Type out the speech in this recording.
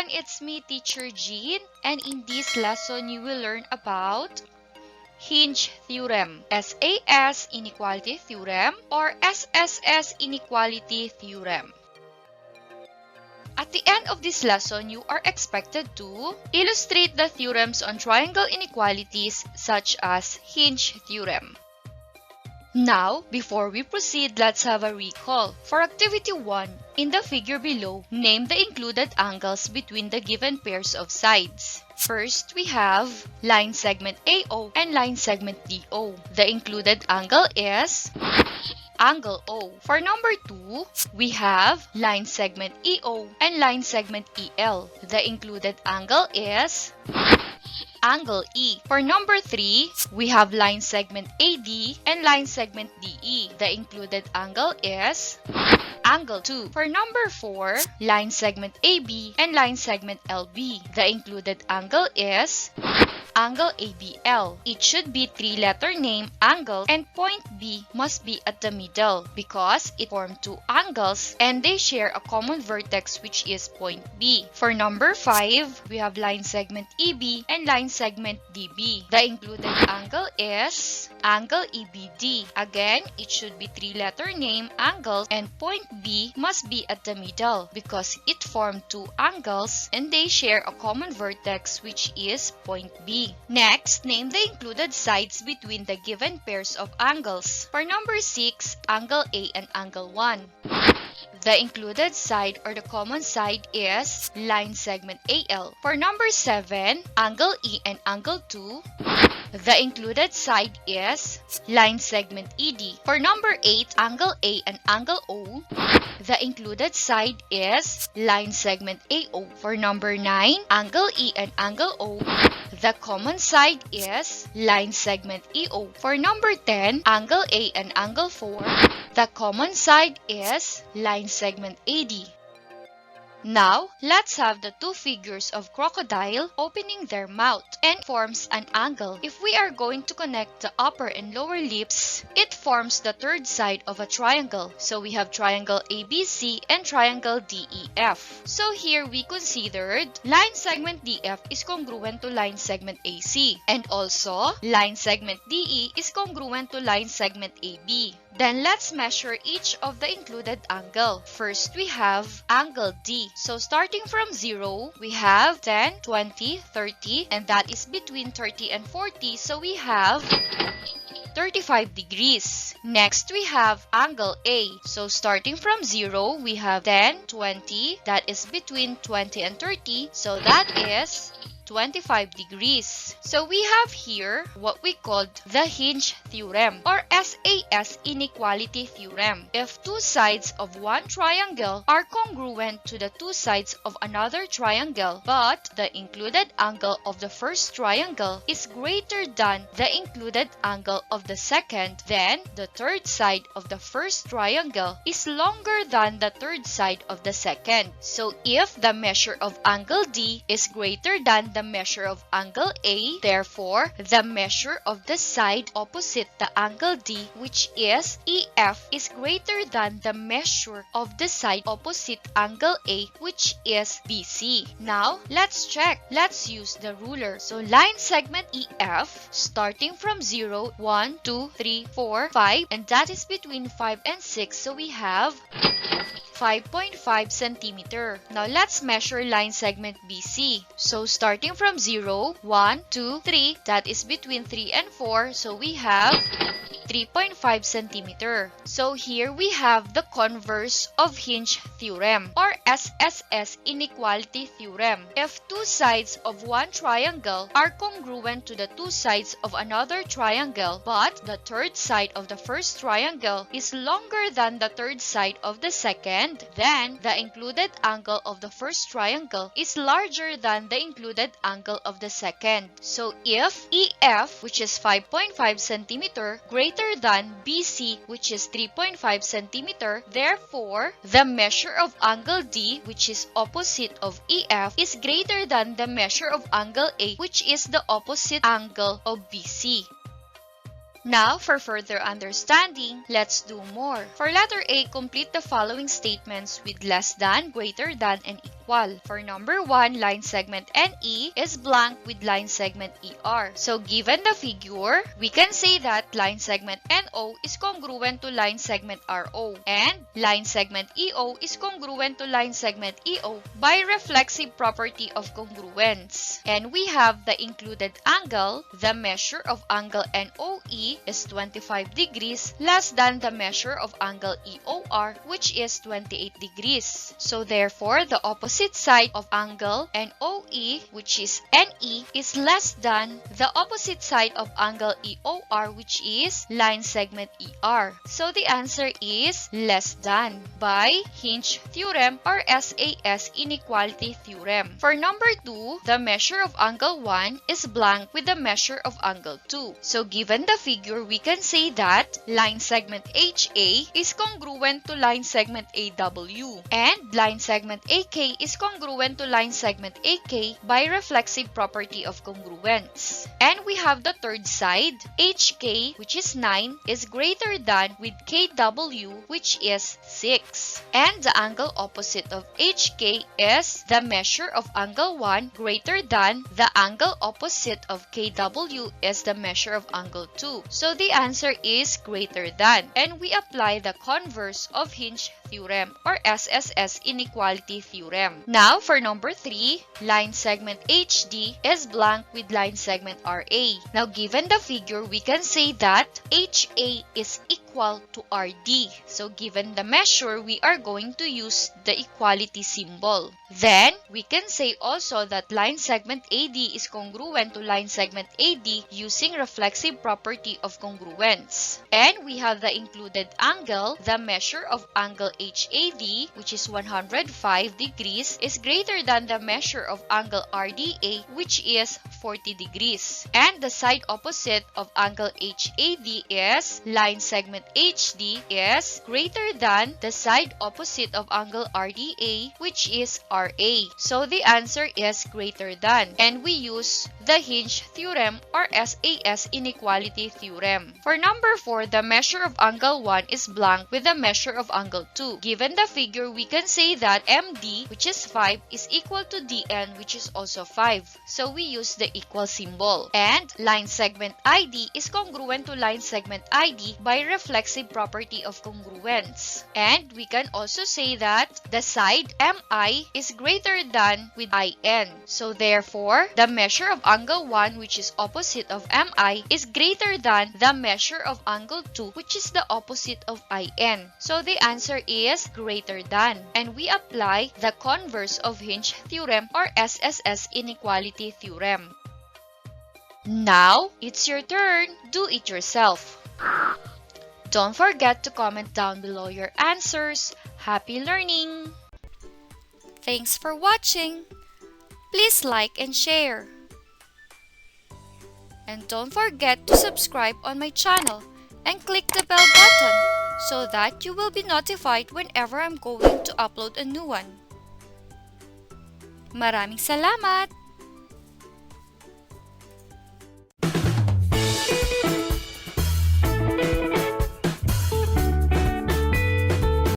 everyone, it's me, Teacher Jean, and in this lesson you will learn about hinge theorem, SAS inequality theorem, or SSS inequality theorem. At the end of this lesson, you are expected to illustrate the theorems on triangle inequalities such as hinge theorem. Now, before we proceed, let's have a recall. For activity 1, in the figure below, name the included angles between the given pairs of sides. First, we have line segment AO and line segment DO. The included angle is angle O. For number 2, we have line segment EO and line segment EL. The included angle is angle E. For number 3, we have line segment AD and line segment DE. The included angle is angle 2. For number 4, line segment AB and line segment LB. The included angle is angle ABL. It should be three-letter name angle, and point B must be at the middle because it forms two angles and they share a common vertex, which is point B. For number 5, we have line segment EB and line segment DB. The included angle is angle EBD. Again, it should be three-letter name angle, and point B must be at the middle because it forms two angles and they share a common vertex, which is point B. Next, name the included sides between the given pairs of angles. For number 6, angle A and angle 1. The included side or the common side is line segment AL. For number 7, angle E and angle 2. The included side is line segment ED. For number 8, angle A and angle O. The included side is line segment AO. For number 9, angle E and angle O. The common side is line segment EO. For number 10, angle A and angle 4. The common side is line segment AD. Now, let's have the two figures of crocodile opening their mouth and forms an angle. If we are going to connect the upper and lower lips, it forms the third side of a triangle. So we have triangle ABC and triangle DEF. So here we considered line segment DF is congruent to line segment AC, and also line segment DE is congruent to line segment AB. Then let's measure each of the included angle. First, we have angle D. So starting from 0, we have 10, 20, 30, and that is between 30 and 40. So we have 35 degrees. Next, we have angle A. So starting from 0, we have 10, 20, that is between 20 and 30. So that is 25 degrees. So we have here what we called the hinge theorem or SAS inequality theorem. If two sides of one triangle are congruent to the two sides of another triangle, but the included angle of the first triangle is greater than the included angle of the second, then the third side of the first triangle is longer than the third side of the second. So if the measure of angle D is greater than the measure of angle A, therefore the measure of the side opposite the angle D, which is EF, is greater than the measure of the side opposite angle A, which is BC. Now let's check. Let's use the ruler. So line segment EF starting from 0, 1, 2, 3, 4, 5, and that is between 5 and 6. So we have 5.5 centimeter. Now let's measure line segment BC. So starting from 0, 1, 2, 3, that is between 3 and 4. So we have 3.5 centimeter. So here we have the converse of hinge theorem or SSS inequality theorem. If two sides of one triangle are congruent to the two sides of another triangle, but the third side of the first triangle is longer than the third side of the second, then the included angle of the first triangle is larger than the included angle of the second. So if EF, which is 5.5 centimeter, greater than BC, which is 3.5 centimeter, therefore the measure of angle D, which is opposite of EF, is greater than the measure of angle A, which is the opposite angle of BC. Now, for further understanding, let's do more. For letter A, complete the following statements with less than, greater than, and equal. For number 1, line segment NE is blank with line segment ER. So, given the figure, we can say that line segment NO is congruent to line segment RO, and line segment EO is congruent to line segment EO by reflexive property of congruence. And we have the included angle, the measure of angle NOE is 25 degrees less than the measure of angle EOR, which is 28 degrees. So therefore, the opposite side of angle NOE, which is NE, is less than the opposite side of angle EOR, which is line segment ER. So the answer is less than by Hinch theorem or SAS inequality theorem. For number 2, the measure of angle 1 is blank with the measure of angle 2. So given the figure, we can say that line segment HA is congruent to line segment AW, and line segment AK is congruent to line segment AK by reflexive property of congruence. And we have the third side, HK, which is 9, is greater than with KW, which is 6. And the angle opposite of HK is the measure of angle 1 greater than the angle opposite of KW is the measure of angle 2. So the answer is greater than. And we apply the converse of Hinch theorem or SSS inequality theorem. Now for number 3, line segment HD is blank with line segment RA. Now given the figure, we can say that HA is equal to RD. So given the measure, we are going to use the equality symbol. Then we can say also that line segment AD is congruent to line segment AD using reflexive property of congruence. And we have the included angle, the measure of angle HAD, which is 105 degrees, is greater than the measure of angle RDA, which is 40 degrees. And the side opposite of angle HAD is line segment HD is greater than the side opposite of angle RDA, which is RA. So the answer is greater than. And we use the Hinch theorem or SAS inequality theorem. For number 4, the measure of angle 1 is blank with the measure of angle 2. Given the figure, we can say that MD, which is 5, is equal to DN, which is also 5. So we use the equal symbol. And line segment ID is congruent to line segment ID by reflexive property of congruence. And we can also say that the side MI is greater than with IN. So therefore, the measure of angle 1, which is opposite of MI, is greater than the measure of angle 2, which is the opposite of IN. So the answer is greater than. And we apply the converse of Hinch theorem or SSS inequality theorem. Now, it's your turn. Do it yourself. Don't forget to comment down below your answers. Happy learning! Thanks for watching. Please like and share. And don't forget to subscribe on my channel and click the bell button so that you will be notified whenever I'm going to upload a new one. Maraming salamat!